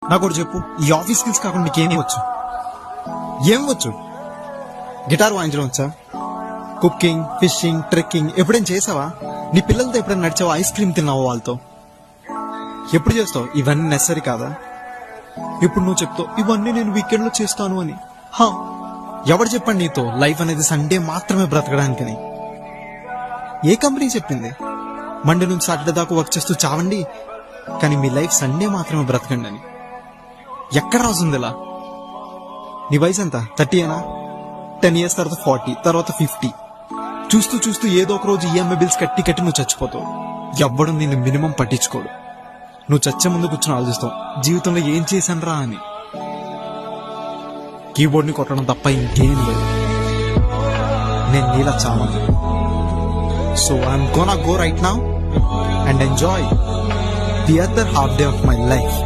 నాకు ఒకటి చెప్పు, ఈ ఆఫీస్ స్కిల్స్ కాకుండా నీకేం వచ్చు? ఏం వచ్చు? గిటార్ వాయించడం వచ్చా? కుకింగ్, ఫిషింగ్, ట్రెక్కింగ్ ఎప్పుడైనా చేసావా? నీ పిల్లలతో ఎప్పుడైనా నడిచావా? ఐస్ క్రీమ్ తిన్నావా వాళ్ళతో? ఎప్పుడు చేస్తావు? ఇవన్నీ నెసరీ కాదా? ఇప్పుడు నువ్వు చెప్తావు ఇవన్నీ నేను వీకెండ్ లో చేస్తాను అని. హా, ఎవరు చెప్పండి నీతో లైఫ్ అనేది సండే మాత్రమే బ్రతకడానికని? ఏ కంపెనీ చెప్పింది మండే నుంచి సాటర్డే దాకా వర్క్ చేస్తూ చావండి, కానీ మీ లైఫ్ సండే మాత్రమే బ్రతకండి అని? ఎక్కడ రాసుంది ఇలా? నీ వయసు ఎంత? 30 ఏనా? 10 years తర్వాత 40, తర్వాత 50. చూస్తూ చూస్తూ ఏదో ఒక రోజు ఈఎంఐ బిల్స్ కట్టి కట్టి నువ్వు చచ్చిపోతావు. ఎవ్వడం నిన్ను మినిమం పట్టించుకోడు. నువ్వు చచ్చే ముందు కూర్చొని ఆలోచిస్తావు జీవితంలో ఏం చేశానరా అని. కీబోర్డ్ ని కొట్టడం తప్ప ఇంకేం లేదు. నేను నీలా చావను. So I'm gonna go right now and enjoy the other half day of my life.